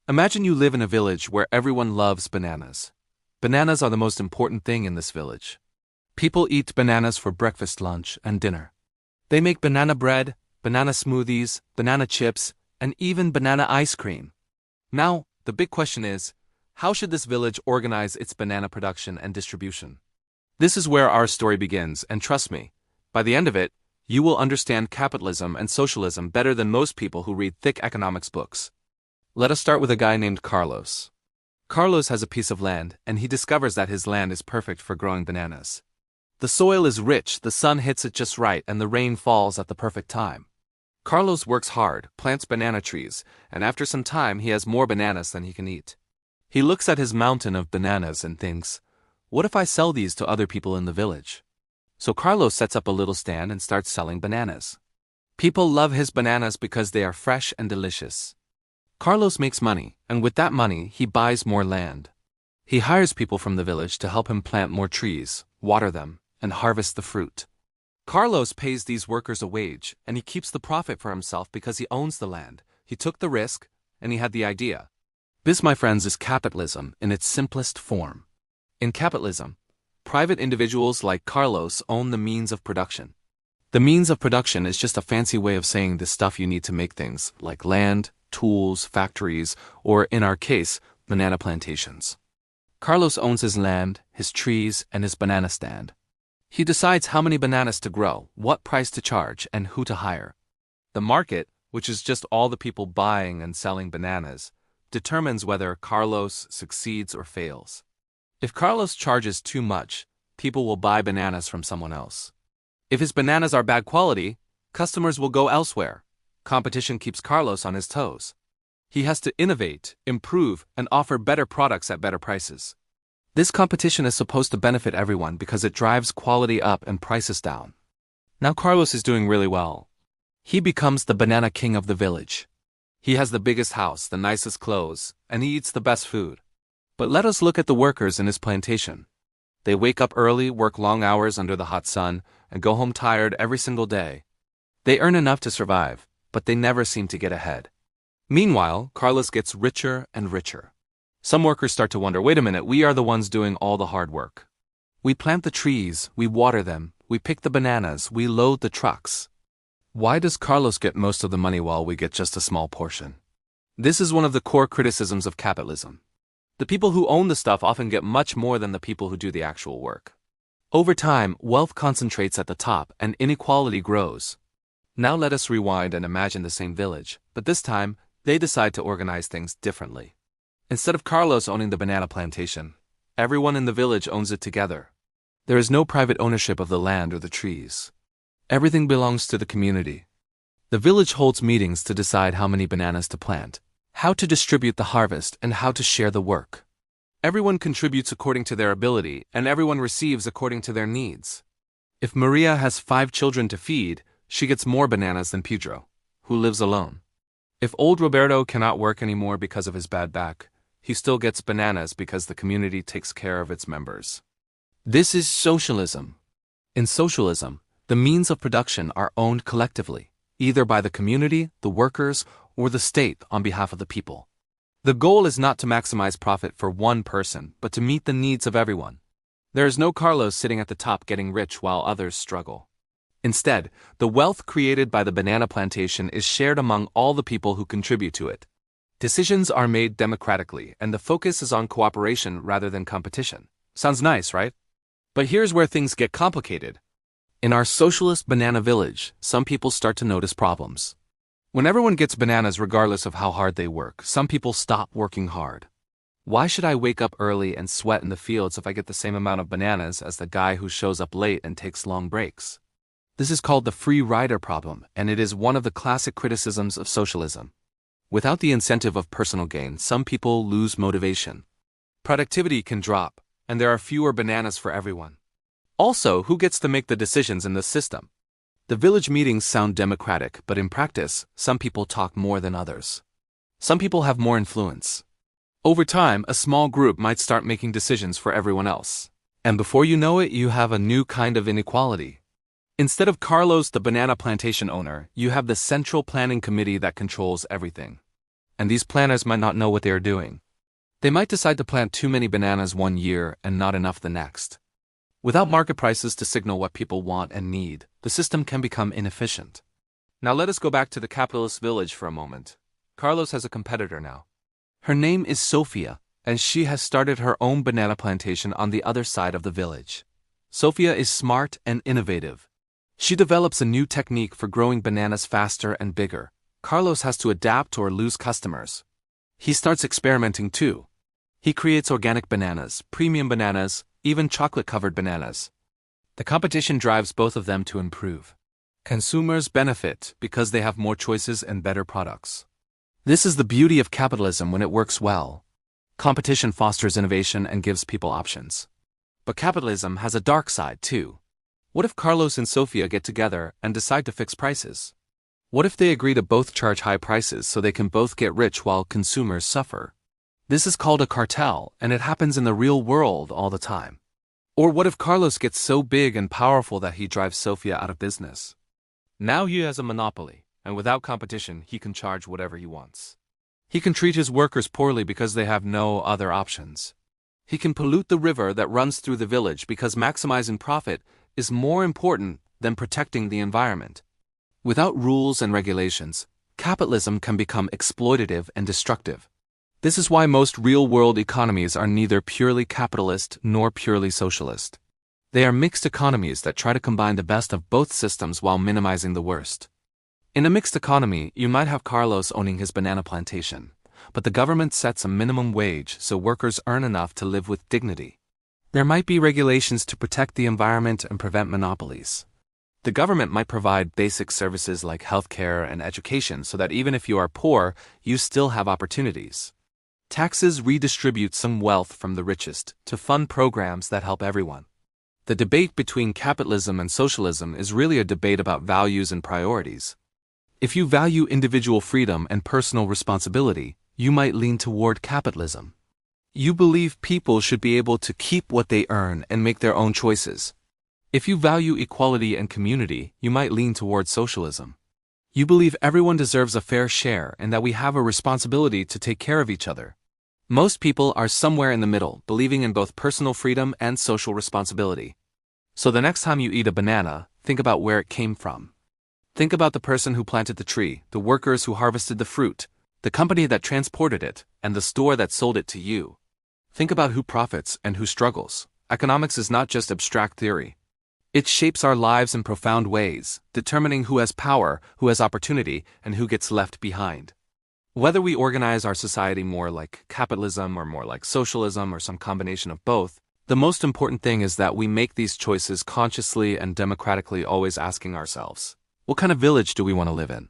Imagine you live in a village where everyone loves bananas. Bananas are the most important thing in this village. People eat bananas for breakfast, lunch, and dinner. They make banana bread, banana smoothies, banana chips, and even banana ice cream. Now, the big question is, how should this village organize its banana production and distribution? This is where our story begins, and trust me, by the end of it, you will understand capitalism and socialism better than most people who read thick economics books. Let us start with a guy named Carlos. Carlos has a piece of land, and he discovers that his land is perfect for growing bananas. The soil is rich, the sun hits it just right, and the rain falls at the perfect time. Carlos works hard, plants banana trees, and after some time he has more bananas than he can eat. He looks at his mountain of bananas and thinks, what if I sell these to other people in the village? So Carlos sets up a little stand and starts selling bananas. People love his bananas because they are fresh and delicious. Carlos makes money, and with that money he buys more land. He hires people from the village to help him plant more trees, water them, and harvest the fruit. Carlos pays these workers a wage, and he keeps the profit for himself because he owns the land. He took the risk, and he had the idea. This, my friends, is capitalism in its simplest form. In capitalism, private individuals like Carlos own the means of production. The means of production is just a fancy way of saying the stuff you need to make things, like land, tools, factories, or in our case, banana plantations. Carlos owns his land, his trees, and his banana stand. He decides how many bananas to grow, what price to charge, and who to hire. The market, which is just all the people buying and selling bananas, determines whether Carlos succeeds or fails. If Carlos charges too much, people will buy bananas from someone else. If his bananas are bad quality, customers will go elsewhere. Competition keeps Carlos on his toes. He has to innovate, improve, and offer better products at better prices. This competition is supposed to benefit everyone because it drives quality up and prices down. Now Carlos is doing really well. He becomes the banana king of the village. He has the biggest house, the nicest clothes, and he eats the best food. But let us look at the workers in his plantation. They wake up early, work long hours under the hot sun, and go home tired every single day. They earn enough to survive, but they never seem to get ahead. Meanwhile, Carlos gets richer and richer. Some workers start to wonder, wait a minute, we are the ones doing all the hard work. We plant the trees, we water them, we pick the bananas, we load the trucks. Why does Carlos get most of the money while we get just a small portion? This is one of the core criticisms of capitalism. The people who own the stuff often get much more than the people who do the actual work. Over time, wealth concentrates at the top and inequality grows. Now let us rewind and imagine the same village, but this time, they decide to organize things differently. Instead of Carlos owning the banana plantation, everyone in the village owns it together. There is no private ownership of the land or the trees. Everything belongs to the community. The village holds meetings to decide how many bananas to plant, how to distribute the harvest, and how to share the work. Everyone contributes according to their ability, and everyone receives according to their needs. If Maria has 5 children to feed, she gets more bananas than Pedro, who lives alone. If old Roberto cannot work anymore because of his bad back, he still gets bananas because the community takes care of its members. This is socialism. In socialism, the means of production are owned collectively, either by the community, the workers, or the state on behalf of the people. The goal is not to maximize profit for one person, but to meet the needs of everyone. There is no Carlos sitting at the top getting rich while others struggle. Instead, the wealth created by the banana plantation is shared among all the people who contribute to it. Decisions are made democratically, and the focus is on cooperation rather than competition. Sounds nice, right? But here's where things get complicated. In our socialist banana village, some people start to notice problems. When everyone gets bananas regardless of how hard they work, some people stop working hard. Why should I wake up early and sweat in the fields if I get the same amount of bananas as the guy who shows up late and takes long breaks? This is called the free rider problem, and it is one of the classic criticisms of socialism. Without the incentive of personal gain, some people lose motivation. Productivity can drop, and there are fewer bananas for everyone. Also, who gets to make the decisions in this system? The village meetings sound democratic, but in practice, some people talk more than others. Some people have more influence. Over time, a small group might start making decisions for everyone else. And before you know it, you have a new kind of inequality. Instead of Carlos, the banana plantation owner, you have the central planning committee that controls everything. and these planners might not know what they are doing. They might decide to plant too many bananas one year and not enough the next. Without market prices to signal what people want and need, the system can become inefficient. Now let us go back to the capitalist village for a moment. Carlos has a competitor now. Her name is Sofia, and she has started her own banana plantation on the other side of the village. Sofia is smart and innovative. She develops a new technique for growing bananas faster and bigger. Carlos has to adapt or lose customers. He starts experimenting too. He creates organic bananas, premium bananas, even chocolate-covered bananas. The competition drives both of them to improve. Consumers benefit because they have more choices and better products. This is the beauty of capitalism when it works well. Competition fosters innovation and gives people options. But capitalism has a dark side too. What if Carlos and Sofia get together and decide to fix prices? What if they agree to both charge high prices so they can both get rich while consumers suffer? This is called a cartel, and it happens in the real world all the time. Or what if Carlos gets so big and powerful that he drives Sofia out of business? Now he has a monopoly, and without competition, he can charge whatever he wants. He can treat his workers poorly because they have no other options. He can pollute the river that runs through the village because maximizing profit is more important than protecting the environment. Without rules and regulations, capitalism can become exploitative and destructive. This is why most real-world economies are neither purely capitalist nor purely socialist. They are mixed economies that try to combine the best of both systems while minimizing the worst. In a mixed economy, you might have Carlos owning his banana plantation, but the government sets a minimum wage so workers earn enough to live with dignity. There might be regulations to protect the environment and prevent monopolies. The government might provide basic services like healthcare and education so that even if you are poor, you still have opportunities. Taxes redistribute some wealth from the richest to fund programs that help everyone. The debate between capitalism and socialism is really a debate about values and priorities. If you value individual freedom and personal responsibility, you might lean toward capitalism. You believe people should be able to keep what they earn and make their own choices. If you value equality and community, you might lean toward socialism. You believe everyone deserves a fair share and that we have a responsibility to take care of each other. Most people are somewhere in the middle, believing in both personal freedom and social responsibility. So the next time you eat a banana, think about where it came from. Think about the person who planted the tree, the workers who harvested the fruit, the company that transported it, and the store that sold it to you. Think about who profits and who struggles. Economics is not just abstract theory. It shapes our lives in profound ways, determining who has power, who has opportunity, and who gets left behind. Whether we organize our society more like capitalism or more like socialism or some combination of both, the most important thing is that we make these choices consciously and democratically, always asking ourselves, what kind of village do we want to live in?